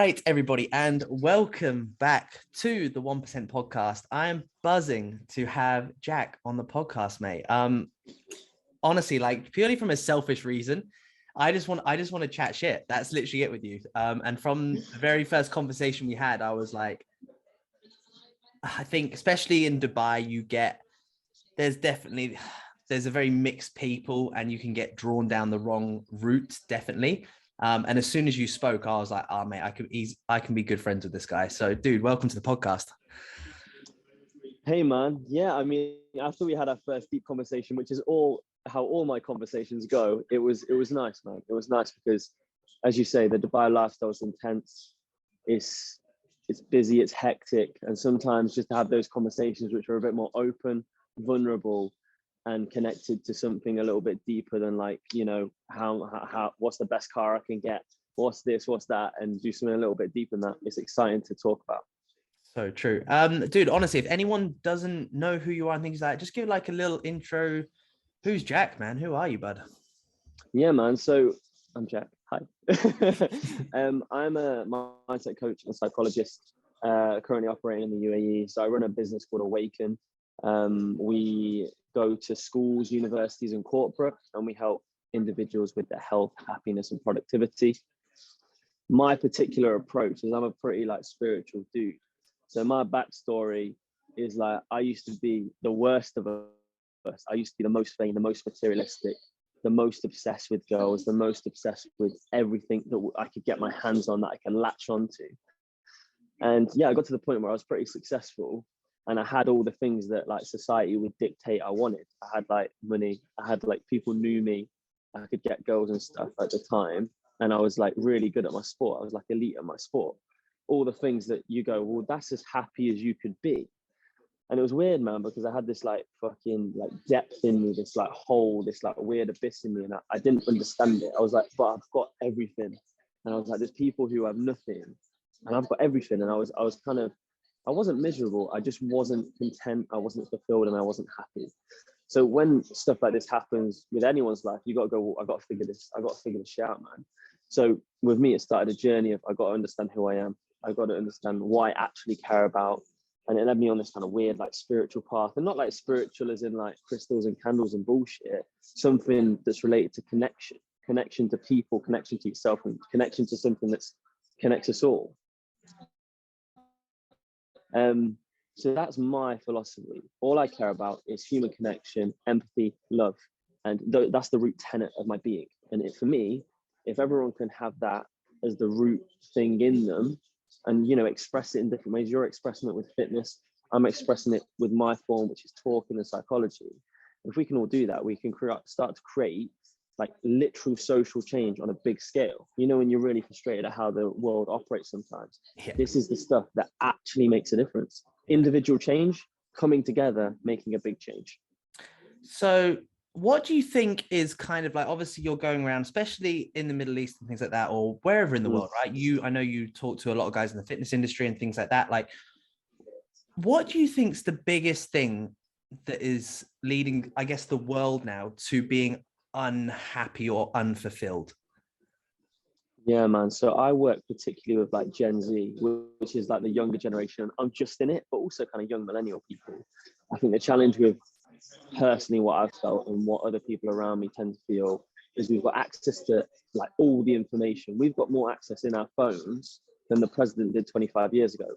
right, everybody, and welcome back to the 1% podcast. I am buzzing to have Jack on the podcast, mate. Honestly, like purely from a selfish reason, I just want to chat shit. That's literally it with you. And from the very first conversation we had, I was like, I think especially in Dubai, there's a very mixed people, and you can get drawn down the wrong route, definitely. And as soon as you spoke, I was like, oh, mate, I can be good friends with this guy. So, dude, welcome to the podcast. Hey, man. Yeah, I mean, after we had our first deep conversation, which is how all my conversations go, it was nice, man. It was nice because, as you say, the Dubai lifestyle is intense. It's busy, it's hectic. And sometimes just to have those conversations, which are a bit more open, vulnerable, and connected to something a little bit deeper than like, you know, how what's the best car I can get, what's this, what's that, and do something a little bit deeper than that. It's exciting to talk about. So true. Dude, honestly, if anyone doesn't know who you are and things like that, just give like a little intro. Who's Jack, man? Who are you, bud? Yeah, man. So I'm Jack. Hi. I'm a mindset coach and psychologist, currently operating in the UAE. So I run a business called Awaken. We go to schools, universities, and corporate, and we help individuals with their health, happiness, and productivity. My particular approach is I'm a pretty like spiritual dude. So my backstory is like I used to be the worst of us. I used to be the most vain, the most materialistic, the most obsessed with girls, the most obsessed with everything that I could get my hands on, that I can latch onto. And yeah, I got to the point where I was pretty successful. And I had all the things that like society would dictate I wanted. I had like money. I had like people knew me. I could get girls and stuff at the time. And I was like really good at my sport. I was like elite at my sport. All the things that you go, well, that's as happy as you could be. And it was weird, man, because I had this like fucking like depth in me, this like hole, this like weird abyss in me. And I didn't understand it. I was like, but I've got everything. And I was like, there's people who have nothing and I've got everything. And I wasn't miserable. I just wasn't content. I wasn't fulfilled, and I wasn't happy. So when stuff like this happens with anyone's life, you got to go, well, I got to figure this shit out, man. So with me, it started a journey of I got to understand who I am. I got to understand what I actually care about. And it led me on this kind of weird, like spiritual path, and not like spiritual as in like crystals and candles and bullshit, something that's related to connection to people, connection to yourself, and connection to something that connects us all. So that's my philosophy. All I care about is human connection, empathy, love. And that's the root tenet of my being. And for me, if everyone can have that as the root thing in them and, you know, express it in different ways, you're expressing it with fitness, I'm expressing it with my form, which is talking and psychology. If we can all do that, we can start to create like literal social change on a big scale. You know, when you're really frustrated at how the world operates sometimes, This is the stuff that actually makes a difference. Individual change, coming together, making a big change. So what do you think is kind of like, obviously you're going around, especially in the Middle East and things like that, or wherever in the world, right? I know you talk to a lot of guys in the fitness industry and things like that. Like, what do you think is the biggest thing that is leading, I guess, the world now to being unhappy or unfulfilled? Yeah, man. So I work particularly with like Gen Z, which is like the younger generation. I'm just in it, but also kind of young millennial people. I think the challenge with personally what I've felt and what other people around me tend to feel is we've got access to like all the information. We've got more access in our phones than the president did 25 years ago.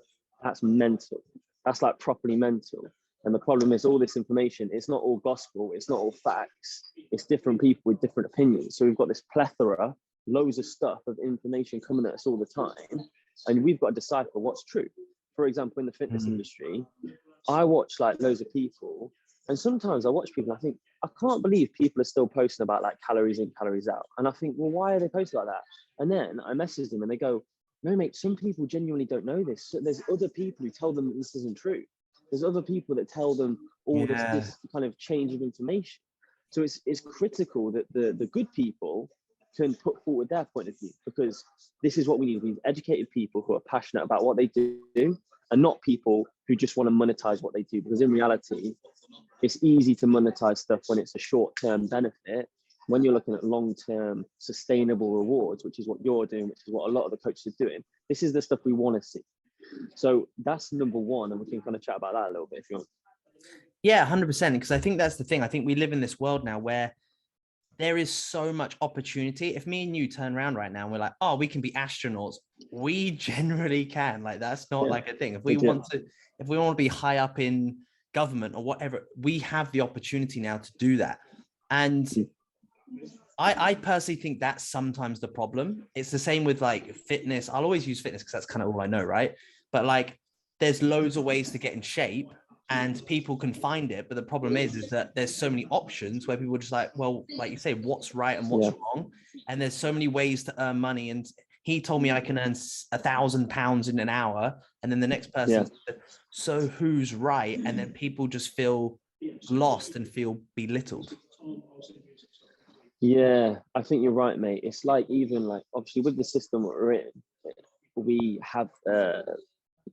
That's mental. That's like properly mental. And the problem is all this information, it's not all gospel, it's not all facts, it's different people with different opinions. So we've got this plethora, loads of stuff of information coming at us all the time, and we've got to decipher what's true. For example, in the fitness industry, I watch like loads of people, and sometimes I watch people and I think, I can't believe people are still posting about like calories in, calories out. And I think, well, why are they posting like that? And then I message them and they go, no, mate, some people genuinely don't know this. So there's other people who tell them that this isn't true. There's other people that tell them all this kind of change of information. So it's critical that the good people can put forward their point of view, because this is what we need. We need educated people who are passionate about what they do and not people who just want to monetize what they do. Because in reality, it's easy to monetize stuff when it's a short-term benefit. When you're looking at long-term sustainable rewards, which is what you're doing, which is what a lot of the coaches are doing, This is the stuff we want to see. So that's number one, and we can kind of chat about that a little bit if you want. Yeah, 100%. Because I think that's the thing. I think we live in this world now where there is so much opportunity. If me and you turn around right now and we're like, oh, we can be astronauts, we generally can. Like, that's not like a thing. If we want to be high up in government or whatever, we have the opportunity now to do that. And I personally think that's sometimes the problem. It's the same with like fitness. I'll always use fitness because that's kind of all I know, right? But like, there's loads of ways to get in shape and people can find it. But the problem is that there's so many options where people are just like, well, like you say, what's right and what's wrong? And there's so many ways to earn money. And he told me I can earn £1,000 in an hour. And then the next person said, so who's right? And then people just feel lost and feel belittled. Yeah, I think you're right, mate. It's like, even like, obviously with the system we're in, we have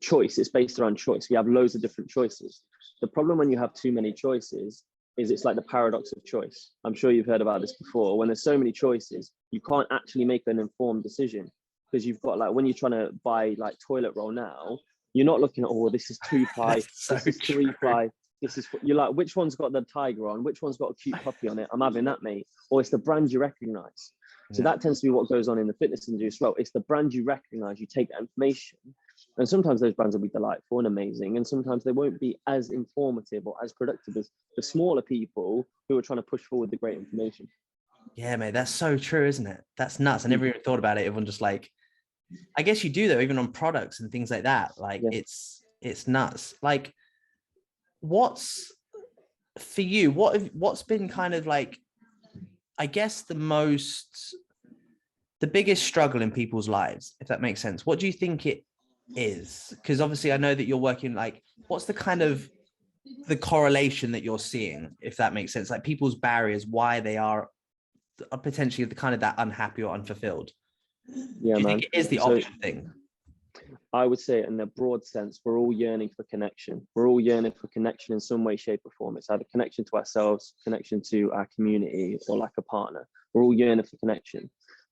choice. It's based around choice. We have loads of different choices. The problem when you have too many choices is it's like the paradox of choice. I'm sure you've heard about this before. When there's so many choices, you can't actually make an informed decision, because you've got, like, when you're trying to buy like toilet roll now, you're not looking at, oh, this is 2-ply, this is 3-ply. This is, you're like, which one's got the tiger on? Which one's got a cute puppy on it? I'm having that, mate. Or it's the brand you recognize. So that tends to be what goes on in the fitness industry as well. It's the brand you recognize, you take that information. And sometimes those brands will be delightful and amazing. And sometimes they won't be as informative or as productive as the smaller people who are trying to push forward the great information. Yeah, mate, that's so true, isn't it? That's nuts. I never even thought about it. Everyone just like, I guess you do though, even on products and things like that. Like it's nuts. Like, what's for you? What's been kind of like, I guess the biggest struggle in people's lives, if that makes sense? What do you think it is? Because obviously I know that you're working, like, what's the kind of the correlation that you're seeing, if that makes sense? Like people's barriers, why they are potentially the kind of that unhappy or unfulfilled. Yeah, do you man. think it is the option thing? I would say in a broad sense, we're all yearning for connection. We're all yearning for connection in some way, shape, or form. It's either connection to ourselves, connection to our community, or like a partner. We're all yearning for connection.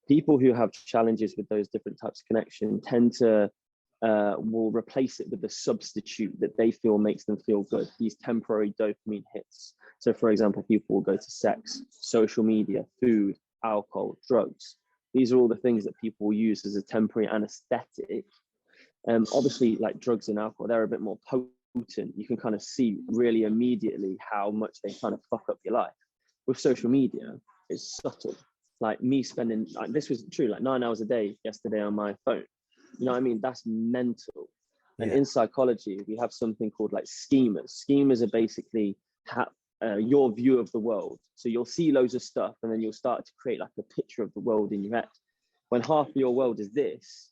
People who have challenges with those different types of connection tend to will replace it with the substitute that they feel makes them feel good, these temporary dopamine hits. So for example, people will go to sex, social media, food, alcohol, drugs. These are all the things that people will use as a temporary anesthetic. Obviously, like drugs and alcohol, they're a bit more potent. You can kind of see really immediately how much they kind of fuck up your life. With social media, it's subtle. Like me spending, like, this was true, like 9 hours a day yesterday on my phone. You know what I mean? That's mental. And in psychology, we have something called like schemas. Schemas are basically your view of the world. So you'll see loads of stuff and then you'll start to create like a picture of the world in your head. When half of your world is this,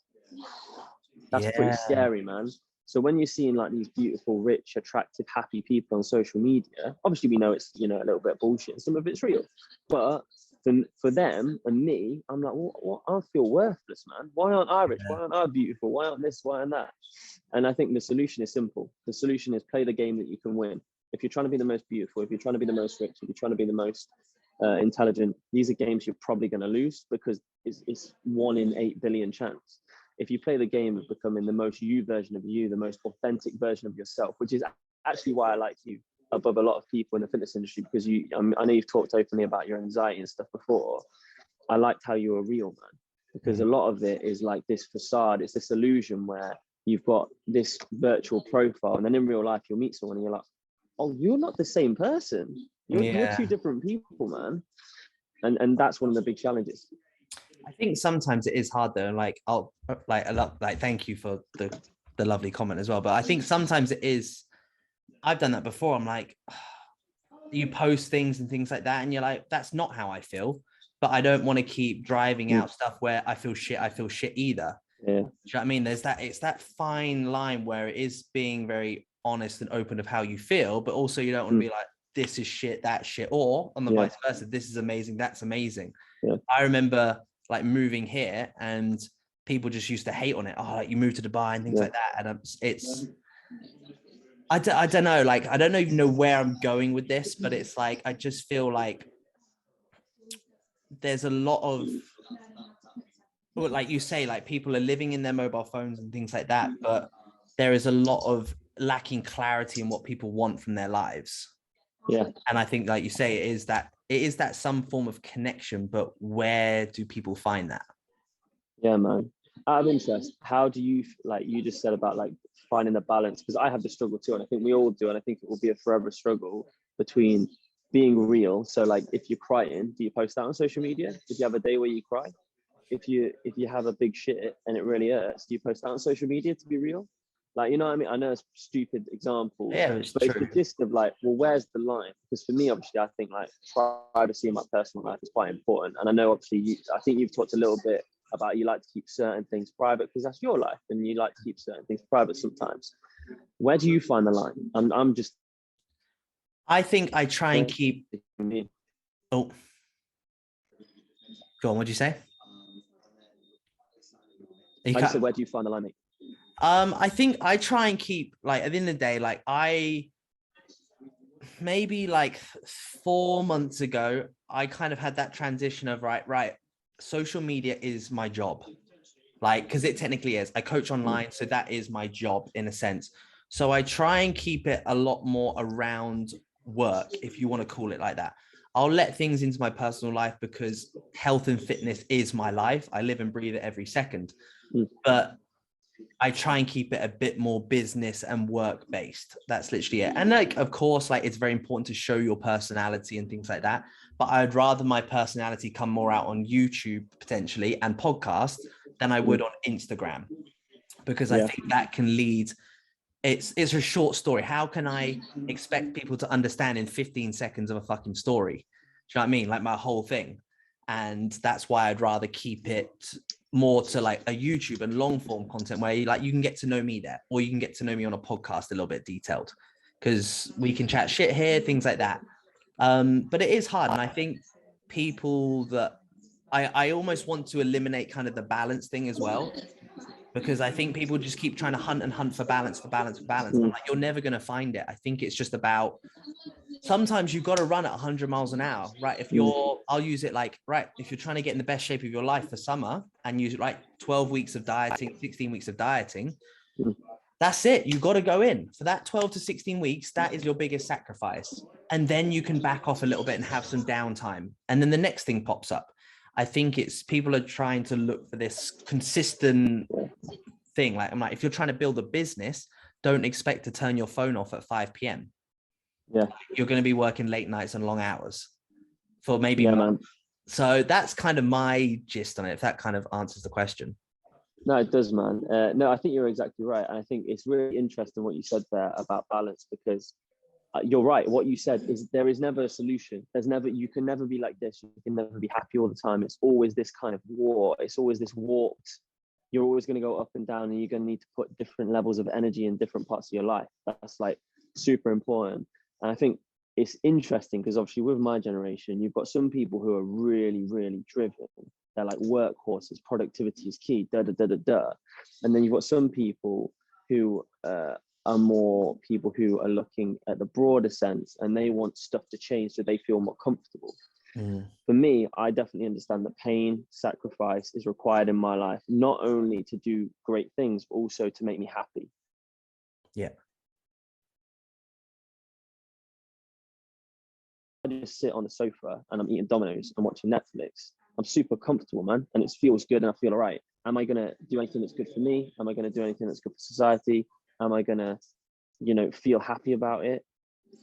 that's pretty scary, man. So when you're seeing like these beautiful, rich, attractive, happy people on social media, obviously we know it's, you know, a little bit of bullshit. Some of it's real. But for them and me, I'm like, what? I feel worthless, man. Why aren't I rich? Why aren't I beautiful? Why aren't this? Why aren't that? And I think the solution is simple. The solution is play the game that you can win. If you're trying to be the most beautiful, if you're trying to be the most rich, if you're trying to be the most intelligent, these are games you're probably going to lose because it's 1 in 8 billion chance. If you play the game of becoming the most you version of you, the most authentic version of yourself, which is actually why I like you above a lot of people in the fitness industry, because I know you've talked openly about your anxiety and stuff before. I liked how you were real, man, because a lot of it is like this facade. It's this illusion where you've got this virtual profile, and then in real life you'll meet someone and you're like, oh, you're not the same person. You're two different people, man. And that's one of the big challenges. I think sometimes it is hard though. And like, I'll like thank you for the lovely comment as well. But I think sometimes it is, I've done that before. I'm like, you post things and things like that, and you're like, that's not how I feel. But I don't want to keep driving out stuff where I feel shit either. Yeah. Do you know what I mean? It's that fine line where it is being very honest and open of how you feel, but also you don't want to be like, this is shit, that shit, or on the vice versa, this is amazing, that's amazing. Yeah. I remember like moving here and people just used to hate on it. Oh, like you moved to Dubai and things like that. And it's, I don't know, like, I don't even know where I'm going with this, but it's like, I just feel like there's a lot of well, like you say, like people are living in their mobile phones and things like that, but there is a lot of lacking clarity in what people want from their lives. Yeah. And I think, like you say, it is that some form of connection, but where do people find that? Yeah, man. Out of interest, how do you, like you just said about like finding the balance? Because I have the struggle too, and I think we all do, and I think it will be a forever struggle between being real. So like if you're crying, do you post that on social media? If you have a day where you cry, if you have a big shit and it really hurts, do you post that on social media to be real? Like, you know what I mean? I know it's stupid examples, Yeah, it's but it's the true. gist of like, well, where's the line? Because for me, obviously, I think like privacy in my personal life is quite important. And I know obviously I think you've talked a little bit about you like to keep certain things private because that's your life and you like to keep certain things private sometimes. Where do you find the line? I'm just I think I try and keep. Oh, go on. What'd you say? You I just can't. said, where do you find the line, mate? I think I try and keep, like, at the end of the day, like I maybe like 4 months ago, I kind of had that transition of right, social media is my job. Like, because it technically is. I coach online, so that is my job in a sense. So I try and keep it a lot more around work, if you want to call it like that. I'll let things into my personal life because health and fitness is my life. I live and breathe it every second. But I try and keep it a bit more business and work based. That's literally it. And like, of course, like it's very important to show your personality and things like that. But I'd rather my personality come more out on YouTube potentially and podcasts than I would on Instagram, because I Yeah. think that can lead. It's a short story. How can I expect people to understand in 15 seconds of a fucking story? Do you know what I mean? Like my whole thing. And that's why I'd rather keep it more to like a YouTube and long form content where you can get to know me there, or you can get to know me on a podcast a little bit detailed, because we can chat shit here, things like that. But it is hard. And I think people that I almost want to eliminate kind of the balance thing as well, because I think people just keep trying to hunt and hunt for balance, for balance, for balance. And I'm like, you're never going to find it. I think it's just about, sometimes you've got to run at 100 miles an hour, right? I'll use it like, right, if you're trying to get in the best shape of your life for summer and use like 12 weeks of dieting, 16 weeks of dieting, that's it. You got to go in for that 12 to 16 weeks. That is your biggest sacrifice. And then you can back off a little bit and have some downtime. And then the next thing pops up. I think it's people are trying to look for this consistent thing. Like, I'm like, if you're trying to build a business, don't expect to turn your phone off at 5 p.m. Yeah. You're going to be working late nights and long hours for maybe Yeah, months. man. So that's kind of my gist on it, if that kind of answers the question. No, it does, man. No, I think you're exactly right. And I think it's really interesting what you said there about balance, because you're right. What you said is there is never a solution. You can never be like this. You can never be happy all the time. It's always this kind of war. It's always this warped. You're always going to go up and down, and you're going to need to put different levels of energy in different parts of your life. That's like super important. And I think it's interesting because obviously with my generation, you've got some people who are really, really driven. They're like workhorses. Productivity is key. Da da da da da. And then you've got some people who are more people who are looking at the broader sense, and they want stuff to change so they feel more comfortable. For me, I definitely understand that pain, sacrifice is required in my life, not only to do great things, but also to make me happy. Yeah. I just sit on the sofa and I'm eating Domino's and watching Netflix. I'm super comfortable, man, and it feels good and I feel all right. Am I going to do anything that's good for me? Am I going to do anything that's good for society? Am I going to, feel happy about it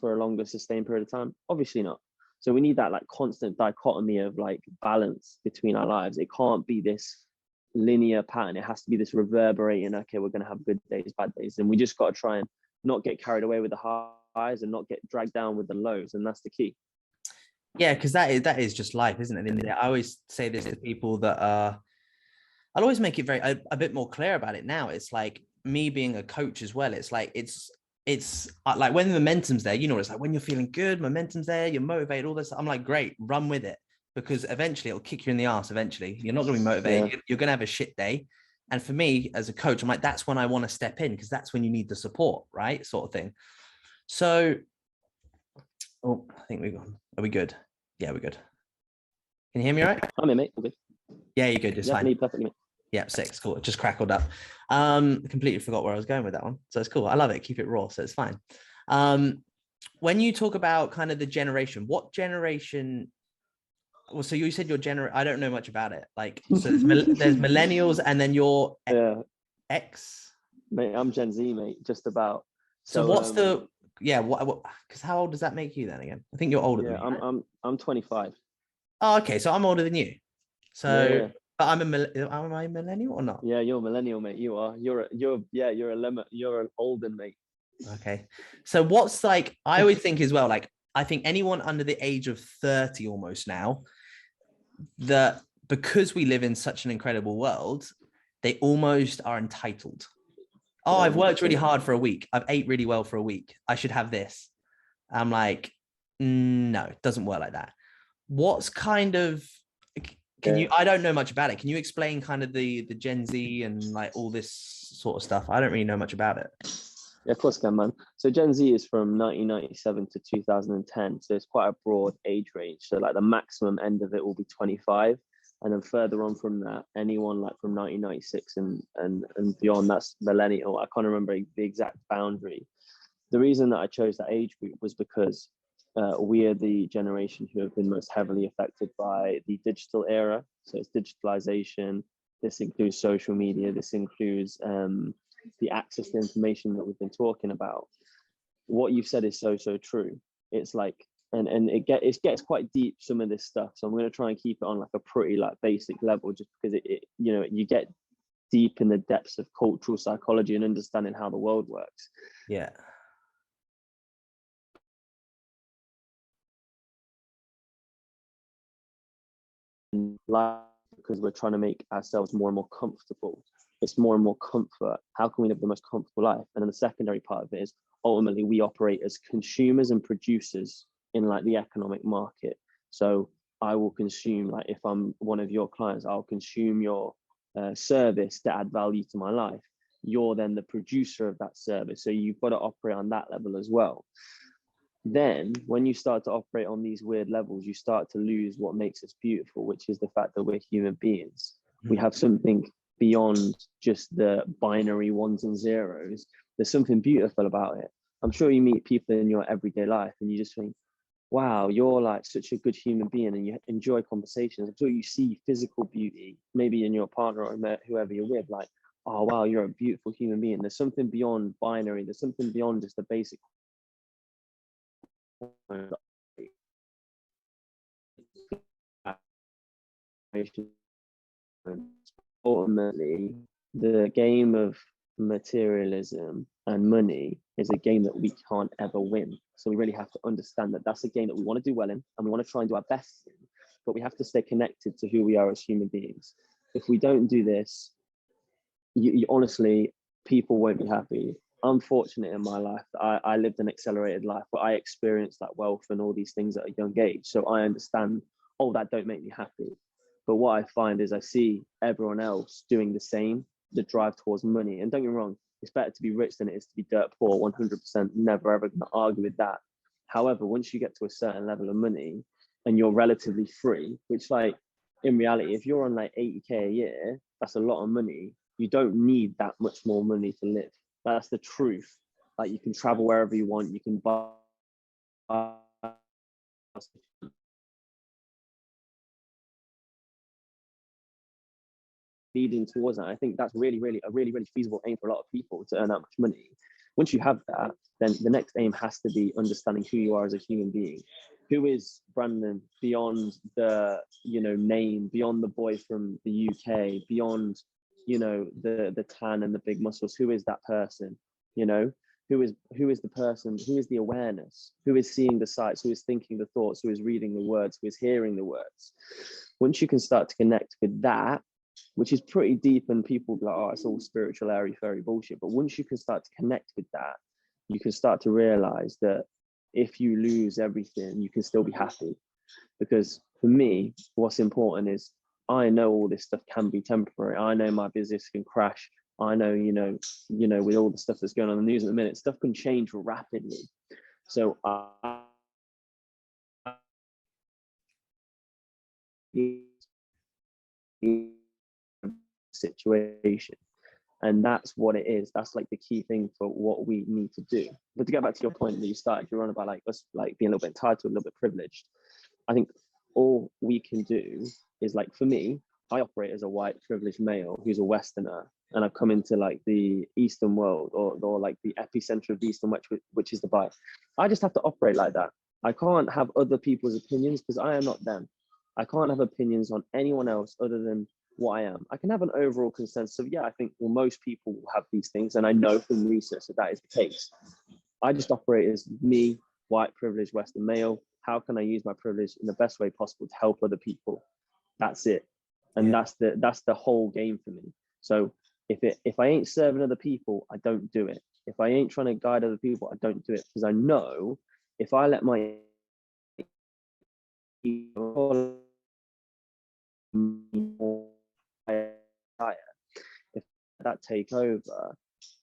for a longer sustained period of time? Obviously not. So we need that like constant dichotomy of like balance between our lives. It can't be this linear pattern. It has to be this reverberating, okay, we're going to have good days, bad days. And we just got to try and not get carried away with the highs and not get dragged down with the lows. And that's the key. Yeah, because that is just life, isn't it? I always say this to people that I'll always make it a bit more clear about it now. It's like me being a coach as well. It's like it's like when the momentum's there, it's like when you're feeling good, momentum's there, you're motivated, all this. I'm like, great, run with it, because eventually it'll kick you in the ass. Eventually, you're not going to be motivated. Yeah. You're going to have a shit day. And for me as a coach, I'm like, that's when I want to step in, because that's when you need the support, right? Sort of thing. So, I think are we good? Yeah, we're good. Can you hear me all right? I'm in, mate. All good. Yeah, you're good. It's Yeah, fine. perfectly. Yeah, 6. Cool. It just crackled up. Completely forgot where I was going with that one. So it's cool. I love it. Keep it raw. So it's fine. When you talk about kind of the generation, what generation? Well, so you said your generation. I don't know much about it. Like, so there's millennials, and then your X. Mate, I'm Gen Z, mate. Just about. So what's the what? Because how old does that make you then again? I think you're older than me. Right? I'm 25. Oh, okay. So I'm older than you. So, Yeah. but am I a millennial or not? Yeah, you're a millennial, mate. You are. You're a lemon. You're an olden, mate. Okay. So what's like? I always think as well. Like, I think anyone under the age of 30 almost now, that because we live in such an incredible world, they almost are entitled. Oh, Yeah, I've worked really 100%. hard for a week. I've ate really well for a week. I should have this. I'm like, no, it doesn't work like that. What's kind of I don't know much about it. Can you explain kind of the Gen Z and like all this sort of stuff? I don't really know much about it. Yeah, of course, can, man. So Gen Z is from 1997 to 2010. So it's quite a broad age range. So like the maximum end of it will be 25. And then further on from that, anyone like from 1996 and beyond, that's millennial. I can't remember the exact boundary. The reason that I chose that age group was because we are the generation who have been most heavily affected by the digital era. So it's digitalization. This includes social media. This includes the access to information that we've been talking about. What you've said is so true. It's like, and it gets quite deep, some of this stuff. So I'm going to try and keep it on like a pretty like basic level, just because it you get deep in the depths of cultural psychology and understanding how the world works. Yeah. Life, because we're trying to make ourselves more and more comfortable. It's more and more comfort. How can we live the most comfortable life? And then the secondary part of it is ultimately we operate as consumers and producers in like the economic market. So I will consume, like if I'm one of your clients, I'll consume your service to add value to my life. You're then the producer of that service. So you've got to operate on that level as well. Then when you start to operate on these weird levels, you start to lose what makes us beautiful, which is the fact that we're human beings. We have something beyond just the binary ones and zeros. There's something beautiful about it. I'm sure you meet people in your everyday life and you just think, wow, you're like such a good human being and you enjoy conversations. I'm sure you see physical beauty, maybe in your partner or whoever you're with, like, oh, wow, you're a beautiful human being. There's something beyond binary. There's something beyond just the basic. Ultimately, the game of materialism and money is a game that we can't ever win. So we really have to understand that that's a game that we want to do well in and we want to try and do our best in, but we have to stay connected to who we are as human beings. If we don't do this, you honestly, people won't be happy. I'm fortunate in my life that I lived an accelerated life, but I experienced that wealth and all these things at a young age. So I understand, oh, that don't make me happy. But what I find is I see everyone else doing the same, the drive towards money. And don't get me wrong, it's better to be rich than it is to be dirt poor, 100%, never ever going to argue with that. However, once you get to a certain level of money and you're relatively free, which like in reality, if you're on like 80K a year, that's a lot of money. You don't need that much more money to live. That's the truth. Like you can travel wherever you want. You can buy leading towards that. I think that's really feasible aim for a lot of people to earn that much money. Once you have that, then the next aim has to be understanding who you are as a human being. Who is Brandon beyond the name, beyond the boy from the UK, beyond the tan and the big muscles? Who is that person? Who is the person? Who is the awareness? Who is seeing the sights? Who is thinking the thoughts? Who is reading the words? Who is hearing the words? Once you can start to connect with that, which is pretty deep, and people be like, oh, it's all spiritual airy fairy bullshit. But once you can start to connect with that, you can start to realize that if you lose everything, you can still be happy. Because for me, what's important is I know all this stuff can be temporary. I know my business can crash. I know, with all the stuff that's going on in the news at the minute, stuff can change rapidly. So situation. And that's what it is. That's like the key thing for what we need to do. But to get back to your point that you started, you're on about like us like being a little bit entitled, a little bit privileged. I think all we can do is, like, for me, I operate as a white privileged male who's a Westerner, and I've come into like the Eastern world, or like the epicenter of the Eastern, which is Dubai. I just have to operate like that. I can't have other people's opinions because I am not them. I can't have opinions on anyone else other than what I am. I can have an overall consensus of, yeah, I think, well, most people will have these things, and I know from research that that is the case. I just operate as me, white, privileged, Western male. How can I use my privilege in the best way possible to help other people? That's it, and that's the whole game for me. So if I ain't serving other people, I don't do it. If I ain't trying to guide other people, I don't do it, because I know if I let my if that take over,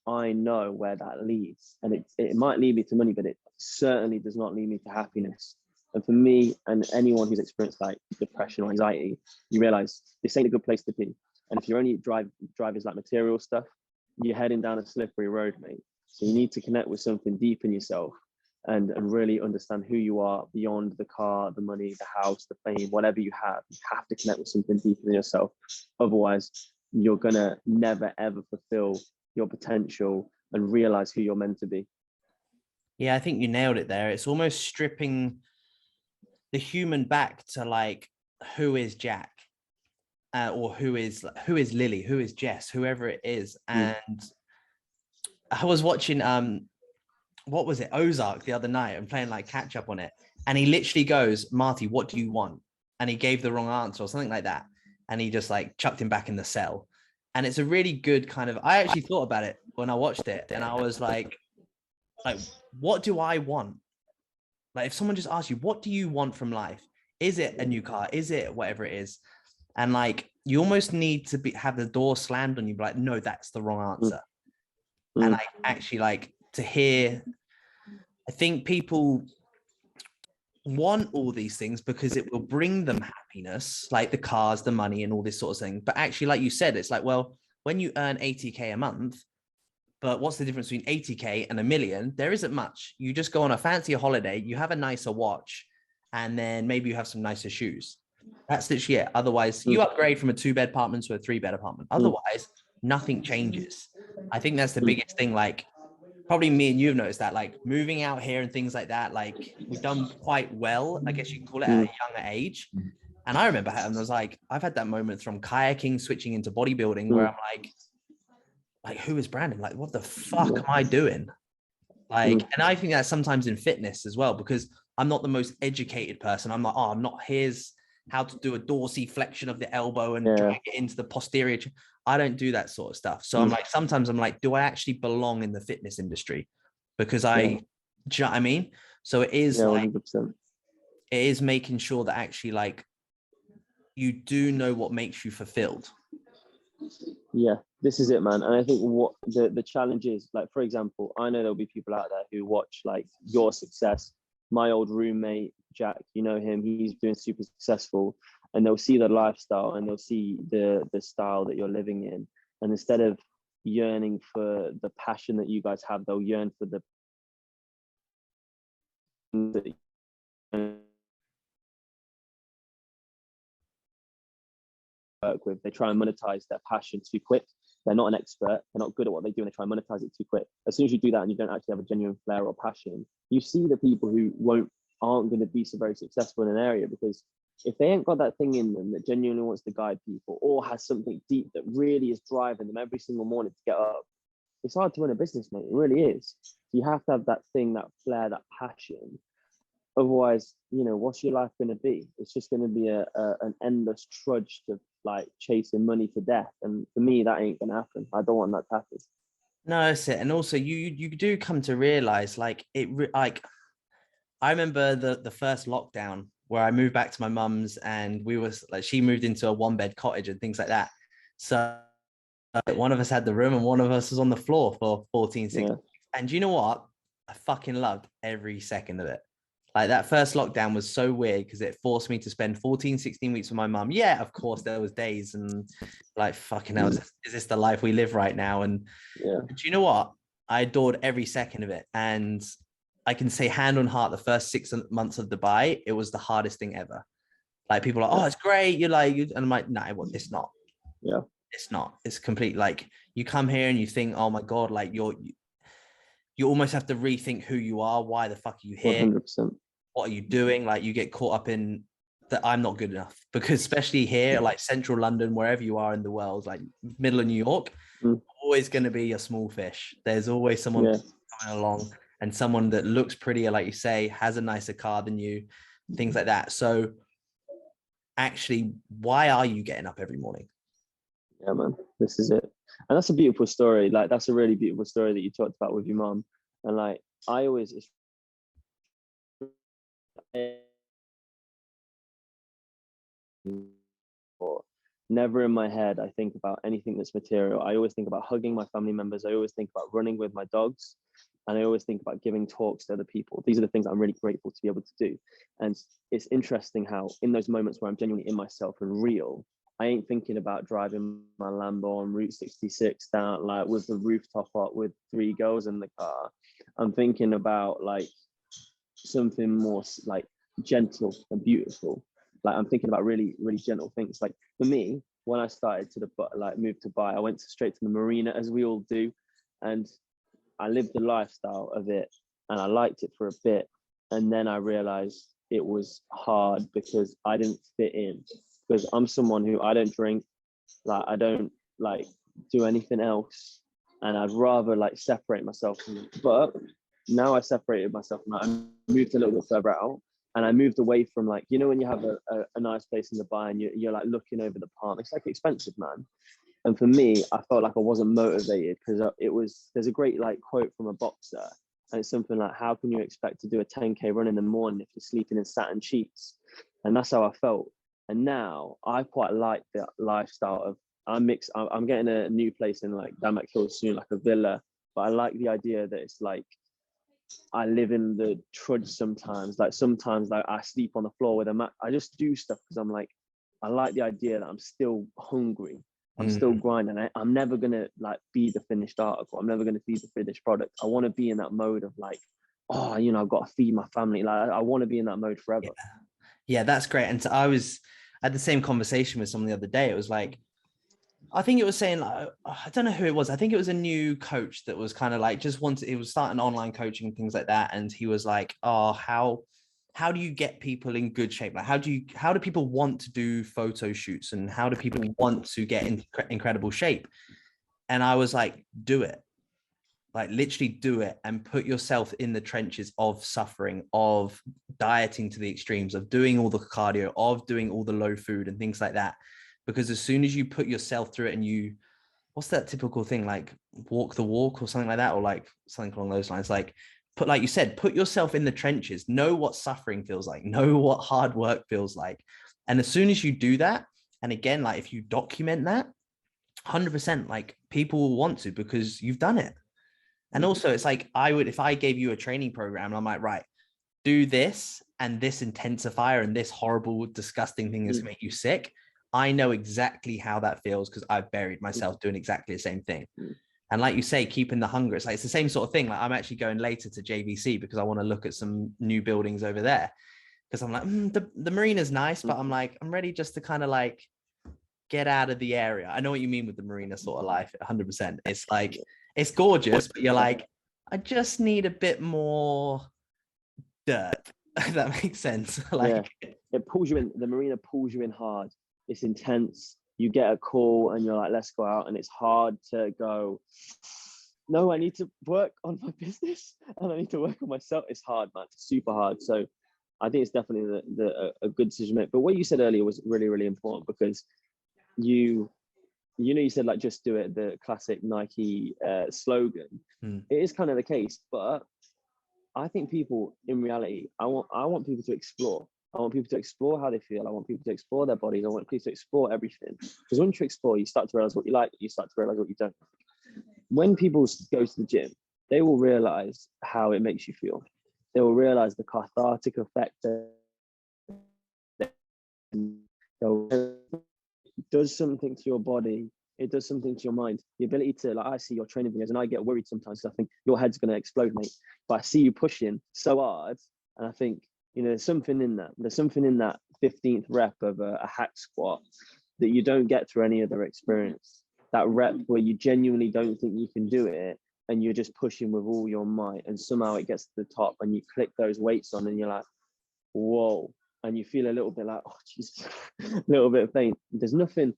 I know where that leads, and it might lead me to money, but it certainly does not lead me to happiness. And for me and anyone who's experienced like depression or anxiety, you realize this ain't a good place to be. And if you're only driving like material stuff, you're heading down a slippery road, mate. So you need to connect with something deep in yourself, and really understand who you are beyond the car, the money, the house, the fame, whatever you have. You have to connect with something deeper in yourself. Otherwise, you're gonna never ever fulfill your potential and realize who you're meant to be. Yeah, I think you nailed it there. It's almost stripping the human back to like, who is Jack, or who is Lily, who is Jess, whoever it is. And I was watching what was it, Ozark, the other night, and playing like catch up on it, and he literally goes, Marty, what do you want? And he gave the wrong answer or something like that, and he just like chucked him back in the cell. And it's a really good kind of, I actually thought about it when I watched it, and I was like, what do I want? Like, if someone just asks you, what do you want from life? Is it a new car? Is it whatever it is? And like, you almost need to have the door slammed on you, but like, no, that's the wrong answer. And I actually like to hear, I think people want all these things because it will bring them happiness, like the cars, the money, and all this sort of thing. But actually, like you said, it's like, well, when you earn 80K a month, but what's the difference between 80K and a million? There isn't much. You just go on a fancier holiday, you have a nicer watch, and then maybe you have some nicer shoes. That's literally it. Otherwise, you upgrade from a 2-bed apartment to a 3-bed apartment. Otherwise, nothing changes. I think that's the biggest thing. Like, probably me and you have noticed that, like, moving out here and things like that, like, we've done quite well, I guess you can call it, at a younger age. And I remember, and I was like, I've had that moment from kayaking, switching into bodybuilding, where I'm like, who is Brandon? Like, what the fuck am I doing? Like, and I think that sometimes in fitness as well, because I'm not the most educated person. I'm like, oh, I'm not, here's how to do a dorsiflexion of the elbow and drag it into the posterior. I don't do that sort of stuff. So I'm like, sometimes I'm like, do I actually belong in the do you know what I mean? So it is like, 100%. it is making sure that actually, like, you do know what makes you fulfilled. Yeah, this is it, man. And I think what the challenge is, like, for example, I know there'll be people out there who watch like your success. My old roommate, Jack, you know him, he's doing super successful, and they'll see the lifestyle and they'll see the style that you're living in. And instead of yearning for the passion that you guys have, they'll yearn for the work with. They try and monetize their passion too quick. They're not an expert. They're not good at what they do, and they try and monetize it too quick. As soon as you do that and you don't actually have a genuine flair or passion, you see the people who aren't going to be so very successful in an area, because if they ain't got that thing in them that genuinely wants to guide people, or has something deep that really is driving them every single morning to get up, it's hard to run a business, mate. It really is. You have to have that thing, that flair, that passion. Otherwise, you know, what's your life going to be? It's just going to be an endless trudge to like chasing money to death. And for me, that ain't going to happen. I don't want that to happen. No, that's it. And also, you do come to realize, like, like, I remember the first lockdown where I moved back to my mum's, and we was like, she moved into a 1-bed cottage and things like that. So one of us had the room and one of us was on the floor for 14, 16. And you know what? I fucking loved every second of it. Like that first lockdown was so weird because it forced me to spend 14, 16 weeks with my mum. Yeah, of course, there was days and like, fucking hell, is this the life we live right now? And Yeah. do you know what? I adored every second of it. And I can say hand on heart, the first 6 months of Dubai, it was the hardest thing ever. Like people are like, oh, it's great. You're like, and I'm like, no, it's not. Yeah. It's not. It's complete. Like you come here and you think, oh my God, like you almost have to rethink who you are. Why the fuck are you here? 100%. What are you doing? Like you get caught up in that I'm not good enough, because especially here, like central London, wherever you are in the world, like middle of New York, always going to be a small fish. There's always someone coming along, and someone that looks prettier, like you say, has a nicer car than you, things like that. So actually, why are you getting up every morning? Yeah, man, this is it. And that's a beautiful story. Like, that's a really beautiful story that you talked about with your mom. And like, I always, never in my head I think about anything that's material. I always think about hugging my family members. I always think about running with my dogs. And I always think about giving talks to other people. These are the things I'm really grateful to be able to do. And it's interesting how in those moments where I'm genuinely in myself and real, I ain't thinking about driving my Lambo on Route 66 down, like with the rooftop up with 3 girls in the car. I'm thinking about like something more like gentle and beautiful. Like I'm thinking about really, really gentle things. Like for me, when I started to move to Dubai, I went straight to the marina, as we all do. And I lived the lifestyle of it and I liked it for a bit. And then I realized it was hard because I didn't fit in, because I'm someone who, I don't drink, like I don't like do anything else. And I'd rather like separate myself from it. But now I separated myself and I moved a little bit further out, and I moved away from, like, you know, when you have a nice place in Dubai and you're like looking over the palm, it's like expensive, man. And for me, I felt like I wasn't motivated because there's a great like quote from a boxer, and it's something like, how can you expect to do a 10K run in the morning if you're sleeping in satin sheets? And that's how I felt. And now I quite like the lifestyle of, I'm getting a new place in like Damak Hills soon, like a villa, but I like the idea that it's like, I live in the trudge sometimes. Like sometimes like I sleep on the floor with a mat. I just do stuff because I'm like, I like the idea that I'm still hungry. I'm still grinding. I'm never gonna like be the finished article. I'm never gonna be the finished product. I want to be in that mode of like, oh, you know, I've got to feed my family. Like I want to be in that mode forever. Yeah, that's great. And so I had the same conversation with someone the other day. It was like, I think it was saying, like, I don't know who it was. I think it was a new coach that was kind of like he was starting online coaching, things like that. And he was like, oh, how do you get people in good shape? Like, how do people want to do photo shoots, and how do people want to get in incredible shape? And I was like, do it. Like literally do it, and put yourself in the trenches of suffering, of dieting to the extremes, of doing all the cardio, of doing all the low food and things like that. Because as soon as you put yourself through it and what's that typical thing, like walk the walk or something like that, or like something along those lines, like like you said, put yourself in the trenches, know what suffering feels like, know what hard work feels like. And as soon as you do that, and again, like if you document that, 100%, like people will want to, because you've done it. And also it's like, if I gave you a training program and I'm like, right, do this and this intensifier and this horrible, disgusting thing that's make you sick, I know exactly how that feels because I've buried myself doing exactly the same thing. And like you say, keeping the hunger, it's like, it's the same sort of thing. Like I'm actually going later to JVC because I want to look at some new buildings over there, because I'm like, the marina's nice, but I'm like, I'm ready just to kind of like get out of the area. I know what you mean with the marina sort of life, 100%. It's like, it's gorgeous, but you're like, I just need a bit more dirt. If that makes sense. Like, yeah, it pulls you in. The marina pulls you in hard. It's intense. You get a call and you're like, let's go out. And it's hard to go, no, I need to work on my business and I need to work on myself. It's hard, man. It's super hard. So I think it's definitely a good decision to make. But what you said earlier was really, really important, because you said like, just do it, the classic Nike slogan. It is kind of the case, but I think people, in reality, I want people to explore. I want people to explore how they feel. I want people to explore their bodies. I want people to explore everything. Because once you explore, you start to realize what you like. You start to realize what you don't. When people go to the gym, they will realize how it makes you feel. they will realize the cathartic effect that it does something to your body. It does something to your mind. The ability to, like, I see your training videos and I get worried sometimes because I think your head's going to explode, mate. But I see you pushing so hard, and I think, you know, there's something in that. There's something in that 15th rep of a hack squat that you don't get through any other experience. That rep where you genuinely don't think you can do it, and you're just pushing with all your might, and somehow it gets to the top, and you click those weights on, and you're like, whoa, and you feel a little bit like, oh Jesus, a little bit faint. There's nothing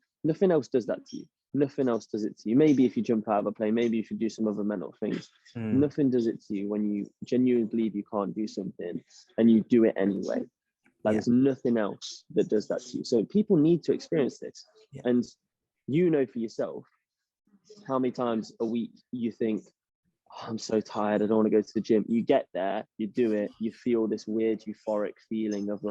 else does that to you. Nothing else does it to you. Maybe if you jump out of a plane, maybe you should do some other mental things. Nothing does it to you when you genuinely believe you can't do something and you do it anyway. Like, there's nothing else that does that to you. So people need to experience this. And you know for yourself how many times a week you think, oh, I'm so tired, I don't want to go to the gym. You get there, you do it, you feel this weird euphoric feeling of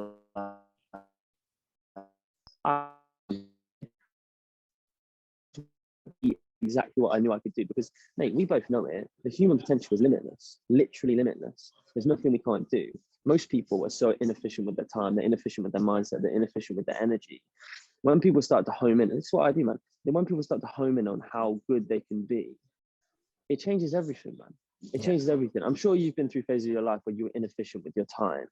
exactly what I knew I could do. Because, mate, we both know it. The human potential is limitless, literally limitless. There's nothing we can't do. Most people are so inefficient with their time, they're inefficient with their mindset, they're inefficient with their energy. When people start to home in, and this is what I do, man. When people start to home in on how good they can be, it changes everything, man. It changes everything. I'm sure you've been through phases of your life where you were inefficient with your time.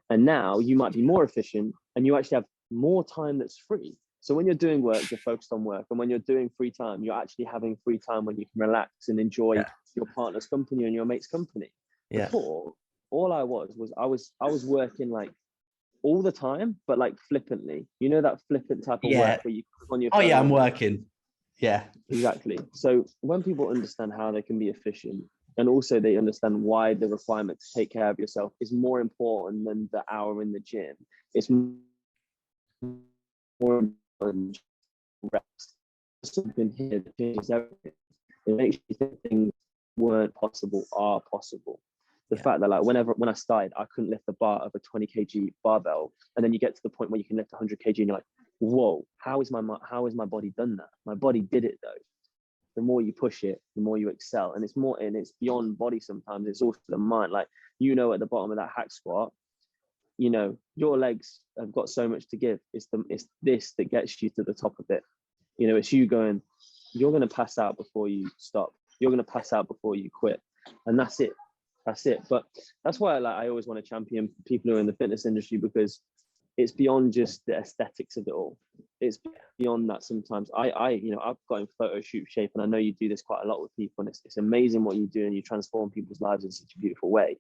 And now you might be more efficient and you actually have more time that's free. So when you're doing work, you're focused on work. And when you're doing free time, you're actually having free time when you can relax and enjoy your partner's company and your mate's company. Before, all I was working like all the time, but like flippantly. You know, that flippant type of work where you click on your phone. Oh yeah, I'm working. Yeah, exactly. So when people understand how they can be efficient, and also they understand why the requirement to take care of yourself is more important than the hour in the gym. It's more important than rest. Something here that changes everything. It makes you think things weren't possible are possible. The fact that, like, when I started, I couldn't lift the bar of a 20 kg barbell, and then you get to the point where you can lift 100 kg, and you're like, whoa, how is my body done that? My body did it though. The more you push it, the more you excel, and it's beyond body. Sometimes it's also the mind. Like, you know, at the bottom of that hack squat, you know, your legs have got so much to give. It's this that gets you to the top of it. You know, it's you going, you're going to pass out before you stop. You're going to pass out before you quit, and that's it. That's it. But that's why I always want to champion people who are in the fitness industry, because it's beyond just the aesthetics of it all. It's beyond that. Sometimes I've got in photo shoot shape, and I know you do this quite a lot with people, and it's amazing what you do, and you transform people's lives in such a beautiful way.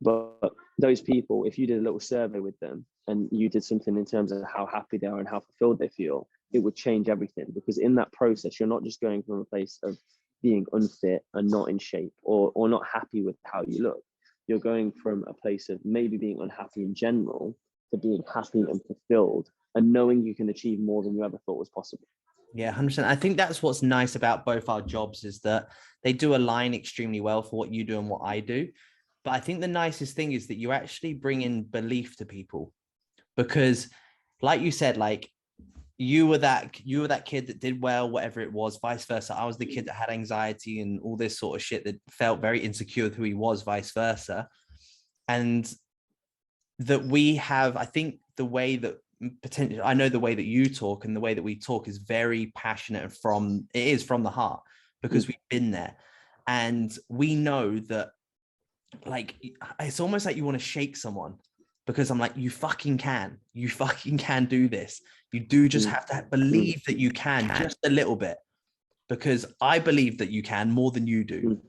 But those people, if you did a little survey with them and you did something in terms of how happy they are and how fulfilled they feel, it would change everything. Because in that process, you're not just going from a place of being unfit and not in shape or not happy with how you look. You're going from a place of maybe being unhappy in general to being happy and fulfilled and knowing you can achieve more than you ever thought was possible. Yeah, 100%. I think that's what's nice about both our jobs, is that they do align extremely well for what you do and what I do. But I think the nicest thing is that you actually bring in belief to people, because like you said, like, you were that kid that did well, whatever it was, vice versa. I was the kid that had anxiety and all this sort of shit, that felt very insecure with who he was, vice versa. And that we have, I think the way that potentially, I know the way that you talk and the way that we talk is very passionate, and it is from the heart, because we've been there. And we know that, like, it's almost like you want to shake someone, because I'm like, you fucking can do this. You do just have to believe that you can, just a little bit, because I believe that you can more than you do.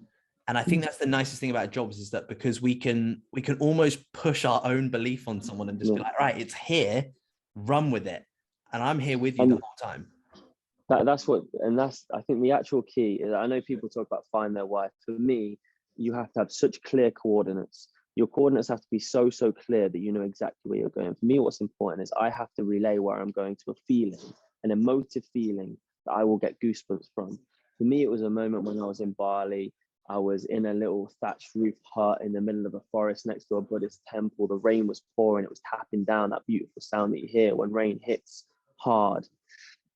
And I think that's the nicest thing about jobs, is that because we can almost push our own belief on someone and just be like, right, it's here, run with it. And I'm here with you the whole time. That's I think the actual key is, I know people talk about find their why. For me, you have to have such clear coordinates. Your coordinates have to be so clear that you know exactly where you're going. For me, what's important is I have to relay where I'm going to a feeling, an emotive feeling that I will get goosebumps from. For me, it was a moment when I was in Bali. I was in a little thatched roof hut in the middle of a forest next to a Buddhist temple. The rain was pouring. It was tapping down, that beautiful sound that you hear when rain hits hard.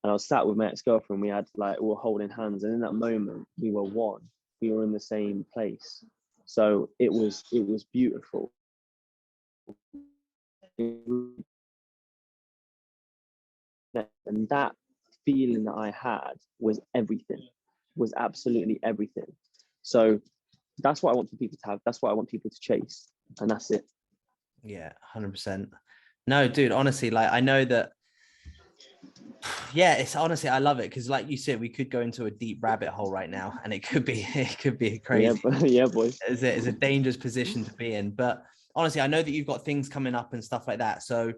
And I was sat with my ex-girlfriend. We were holding hands. And in that moment, we were one. We were in the same place. So it was beautiful. And that feeling that I had was everything, was absolutely everything. So that's what I want for people to have. That's what I want people to chase. And that's it. Yeah, 100%. No, dude, honestly, like I know that, yeah, it's honestly, I love it because like you said, we could go into a deep rabbit hole right now and it could be crazy. Yeah, boys. It's a dangerous position to be in. But honestly, I know that you've got things coming up and stuff like that. So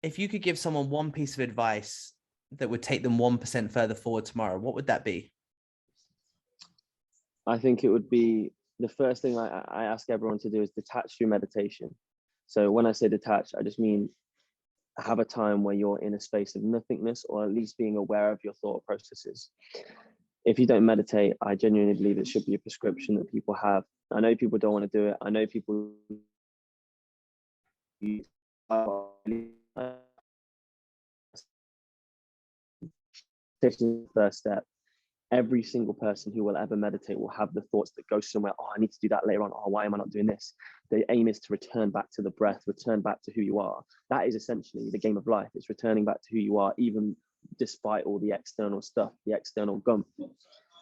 if you could give someone one piece of advice that would take them 1% further forward tomorrow, what would that be? I think it would be the first thing I ask everyone to do is detach through meditation. So when I say detach, I just mean have a time where you're in a space of nothingness, or at least being aware of your thought processes. If you don't meditate, I genuinely believe it should be a prescription that people have. I know people don't want to do it. I know people taking the first step. Every single person who will ever meditate will have the thoughts that go somewhere. Oh, I need to do that later on. Oh, why am I not doing this? The aim is to return back to the breath, return back to who you are. That is essentially the game of life. It's returning back to who you are, even despite all the external stuff, the external gump.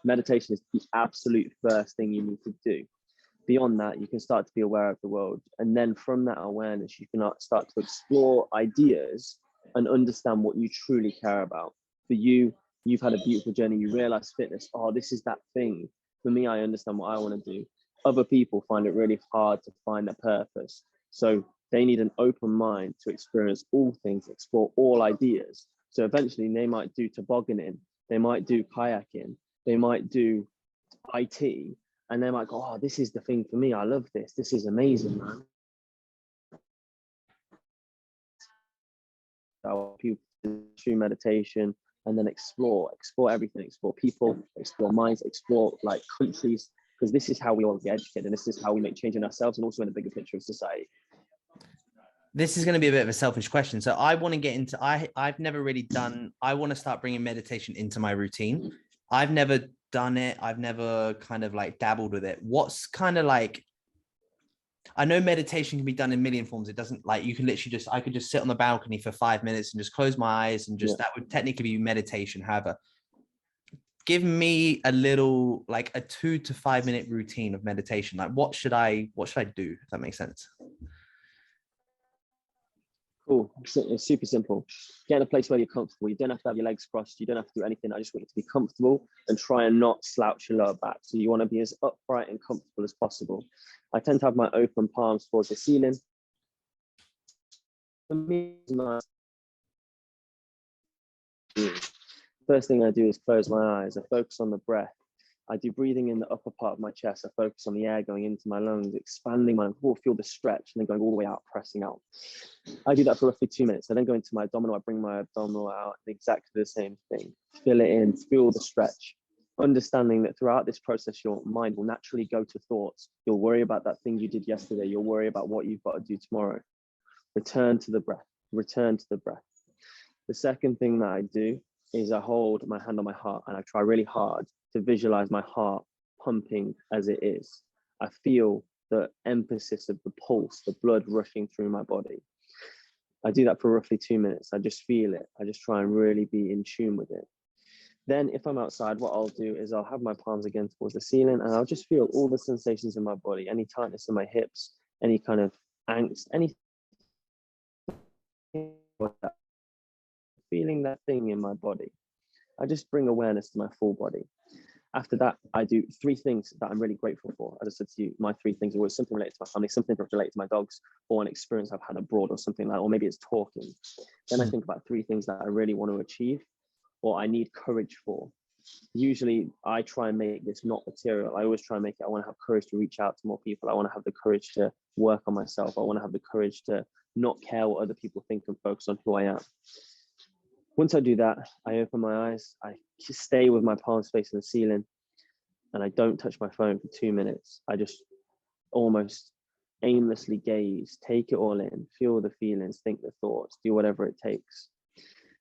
Meditation is the absolute first thing you need to do. Beyond that, you can start to be aware of the world. And then from that awareness, you can start to explore ideas and understand what you truly care about. For you, you've had a beautiful journey. You realize fitness. Oh, this is that thing. For me, I understand what I want to do. Other people find it really hard to find their purpose. So they need an open mind to experience all things, explore all ideas. So eventually they might do tobogganing, they might do kayaking, they might do IT, and they might go, oh, this is the thing for me. I love this. This is amazing, man. So people do meditation and then explore everything, explore people, explore minds, explore like countries, because this is how we all get educated, and this is how we make change in ourselves and also in the bigger picture of society. This is going to be a bit of a selfish question. So I want to get into, I've never really done, I want to start bringing meditation into my routine. I've never done it. I've never kind of like dabbled with it. What's kind of like, I know meditation can be done in a million forms. It doesn't like, you can literally I could just sit on the balcony for 5 minutes and just close my eyes and just, that would technically be meditation. However, give me a little, like a 2 to 5 minute routine of meditation. Like what should I do? If that makes sense. Cool. It's super simple. Get in a place where you're comfortable. You don't have to have your legs crossed. You don't have to do anything. I just want you to be comfortable and try and not slouch your lower back. So you want to be as upright and comfortable as possible. I tend to have my open palms towards the ceiling. For me, it's nice. First thing I do is close my eyes. I focus on the breath. I do breathing in the upper part of my chest. I focus on the air going into my lungs, expanding my, feel the stretch, and then going all the way out, pressing out. I do that for roughly 2 minutes. I then go into my abdominal. I bring my abdominal out, exactly the same thing. Fill it in, feel the stretch. Understanding that throughout this process, your mind will naturally go to thoughts. You'll worry about that thing you did yesterday. You'll worry about what you've got to do tomorrow. Return to the breath. Return to the breath. The second thing that I do is I hold my hand on my heart and I try really hard to visualize my heart pumping as it is. I feel the emphasis of the pulse, the blood rushing through my body. I do that for roughly 2 minutes. I just feel it. I just try and really be in tune with it. Then if I'm outside, what I'll do is I'll have my palms again towards the ceiling and I'll just feel all the sensations in my body, any tightness in my hips, any kind of angst, anything. Feeling that thing in my body. I just bring awareness to my full body. After that, I do 3 things that I'm really grateful for. As I said to you, my 3 things are always something related to my family, something related to my dogs, or an experience I've had abroad or something like that, or maybe it's talking. Then I think about 3 things that I really want to achieve or I need courage for. Usually I try and make this not material. I always try and make it, I want to have courage to reach out to more people. I want to have the courage to work on myself. I want to have the courage to not care what other people think and focus on who I am. Once I do that, I open my eyes, I stay with my palms facing the ceiling, and I don't touch my phone for 2 minutes. I just almost aimlessly gaze, take it all in, feel the feelings, think the thoughts, do whatever it takes.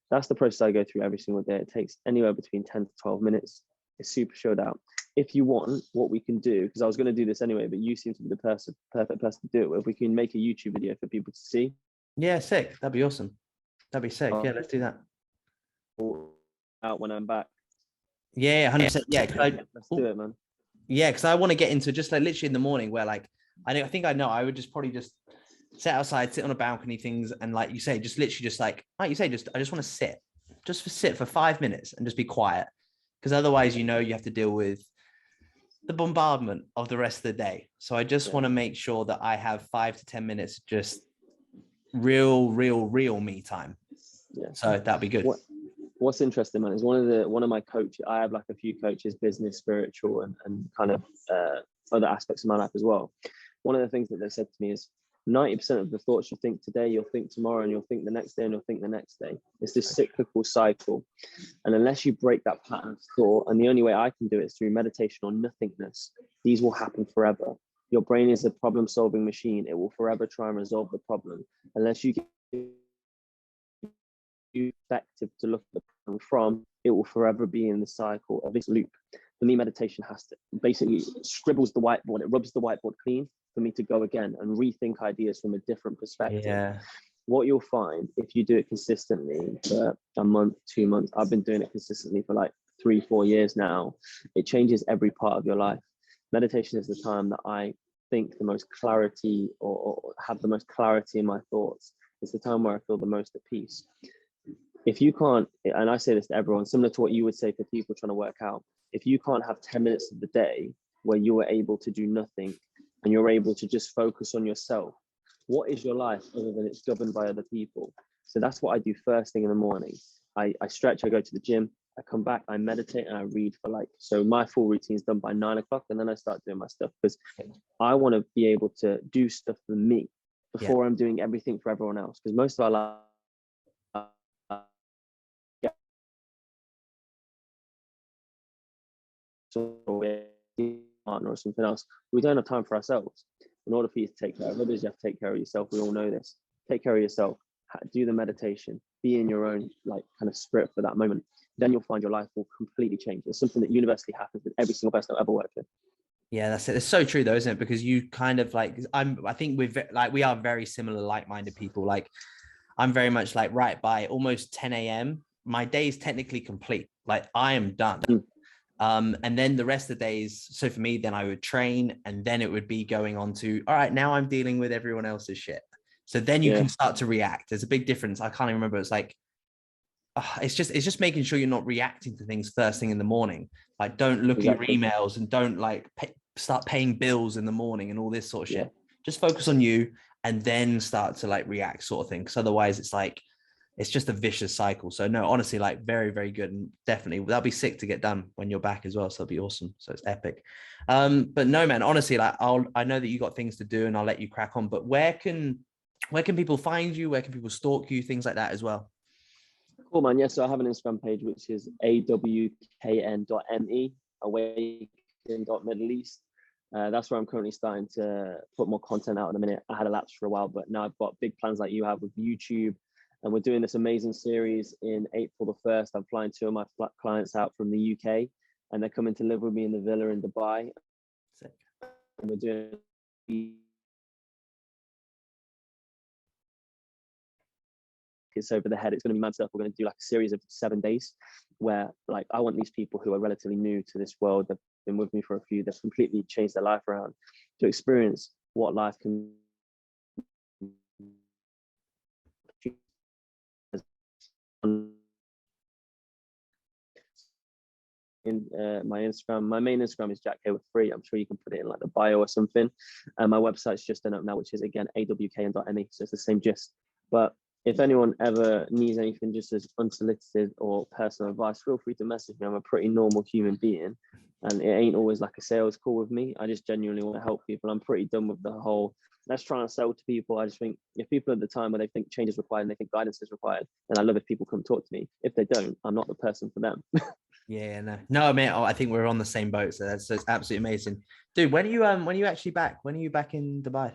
That's the process I go through every single day. It takes anywhere between 10 to 12 minutes. It's super chilled out. if you want, what we can do, because I was going to do this anyway, but you seem to be the perfect person to do it with. We can make a YouTube video for people to see. Yeah, sick. That'd be awesome. That'd be sick. Yeah, let's do that. Out when I'm back. Yeah, 100%. Yeah, let's do it, man. Yeah, because I want to get into just like literally in the morning where like I think I know I would just probably just sit outside, sit on a balcony, things, and like you say, just literally just like you say, I just want to sit for 5 minutes and just be quiet, because otherwise, you have to deal with the bombardment of the rest of the day. So I just want to make sure that I have 5 to 10 minutes just real me time. Yeah. So that'd be good. What's interesting, man, is one of my coaches. I have like a few coaches, business, spiritual, and kind of other aspects of my life as well. One of the things that they said to me is 90% of the thoughts you think today, you'll think tomorrow, and you'll think the next day, and you'll think the next day. It's this cyclical cycle. And unless you break that pattern of thought, and the only way I can do it is through meditation or nothingness, these will happen forever. Your brain is a problem-solving machine. It will forever try and resolve the problem. Unless you get effective to look at the problem from, it will forever be in the cycle of this loop. For me, meditation has to basically scribbles the whiteboard, it rubs the whiteboard clean for me to go again and rethink ideas from a different perspective. Yeah. What you'll find if you do it consistently for a month, 2 months, I've been doing it consistently for like 3-4 years now, it changes every part of your life. Meditation is the time that I think the most clarity or have the most clarity in my thoughts. It's the time where I feel the most at peace. If you can't, and I say this to everyone, similar to what you would say for people trying to work out, if you can't have 10 minutes of the day where you are able to do nothing and you're able to just focus on yourself, what is your life other than it's governed by other people? So that's what I do first thing in the morning. I stretch, I go to the gym, I come back, I meditate, and I read for so my full routine is done by 9 o'clock, and then I start doing my stuff because I want to be able to do stuff for me before I'm doing everything for everyone else. Because most of our life, partner or something else, we don't have time for ourselves. In order for you to take care of others, you have to take care of yourself. We all know this. Take care of yourself, do the meditation, be in your own kind of spirit for that moment. Then you'll find your life will completely change. It's something that universally happens with every single person I've ever worked with. Yeah, that's it. It's so true though, isn't it? Because you kind of I think we are very similar, like-minded people. I'm very much right by almost 10 a.m. my day is technically complete. I am done. And then the rest of the days, so for me, then I would train, and then it would be going on to, all right, now I'm dealing with everyone else's shit. So then you can start to react. There's a big difference. I can't even remember. It's just making sure you're not reacting to things first thing in the morning. Don't look at your emails, and don't start paying bills in the morning and all this sort of shit. Just focus on you, and then start to react, sort of thing. Because otherwise it's just a vicious cycle. So no, honestly, very, very good. And definitely that'll be sick to get done when you're back as well. So it'll be awesome. So it's epic. But no, man, honestly, I know that you got things to do, and I'll let you crack on, but where can people find you? Where can people stalk you? Things like that as well. Cool, man. Yes. So I have an Instagram page, which is awkn.me, awaken.middle east. That's where I'm currently starting to put more content out in a minute. I had a lapse for a while, but now I've got big plans like you have with YouTube. And we're doing this amazing series in April the 1st. I'm flying 2 of my clients out from the UK, and they're coming to live with me in the villa in Dubai. Sick. And we're doing it's over the head. It's going to be mad stuff. We're going to do a series of 7 days where I want these people who are relatively new to this world, they've been with me for a few, they've completely changed their life around, to experience what life can in my Instagram. My main Instagram is Jack Heyworth 3. I'm sure you can put it in the bio or something. My website's just done up now, which is again awkn.me. So it's the same gist. But if anyone ever needs anything just as unsolicited or personal advice, feel free to message me. I'm a pretty normal human being, and it ain't always a sales call with me. I just genuinely want to help people. I'm pretty done with the whole let's try and sell to people. I just think if people at the time where they think change is required and they think guidance is required, then I love if people come talk to me. If they don't, I'm not the person for them. Yeah, no, mate. I think we're on the same boat. So it's absolutely amazing, dude. When are you actually back? When are you back in Dubai?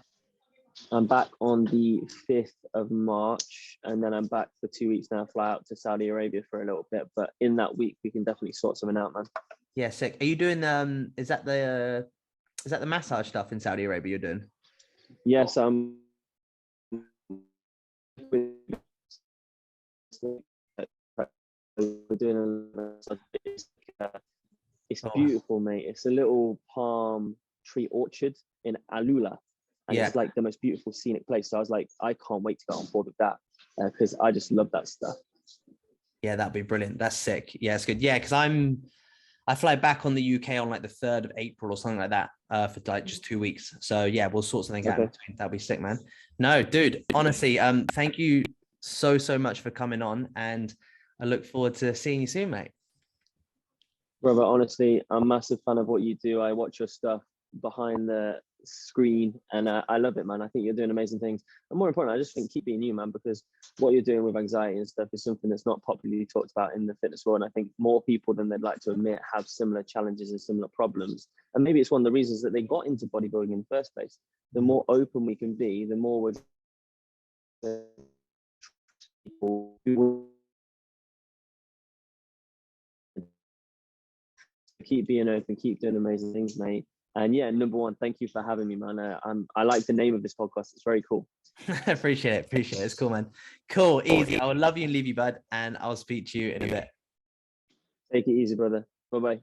I'm back on the 5th of March, and then I'm back for 2 weeks now. Fly out to Saudi Arabia for a little bit, but in that week we can definitely sort something out, man. Yeah, sick. Are you doing is that the massage stuff in Saudi Arabia you're doing? Yes, we're doing it's Oh, beautiful, mate. It's a little palm tree orchard in Alula, and yeah. it's like the most beautiful scenic place. So I was like, I can't wait to get on board with that because I just love that stuff. Yeah, that'd be brilliant. That's sick. Yeah, it's good. Yeah, because I fly back on the UK on like the 3rd of April or something like that for like just 2 weeks. So yeah, we'll sort something out in Okay, between. That'll be sick, man. No, dude, honestly, thank you so much for coming on, and I look forward to seeing you soon, mate. brother. Honestly, I'm a massive fan of what you do. I watch your stuff behind the screen, and I love it, man. I think you're doing amazing things, and more important, I just think keep being you, man, because what you're doing with anxiety and stuff is something that's not popularly talked about in the fitness world. And I think more people than they'd like to admit have similar challenges and similar problems, and maybe it's one of the reasons that they got into bodybuilding in the first place. The more open we can be, the more we're people who will keep being open, keep doing amazing things, mate. And yeah, number one, thank you for having me, man. I like the name of this podcast. It's very cool. Appreciate it. Appreciate it. It's cool, man. Cool. Easy. I will love you and leave you, bud. And I'll speak to you in a bit. Take it easy, brother. Bye bye.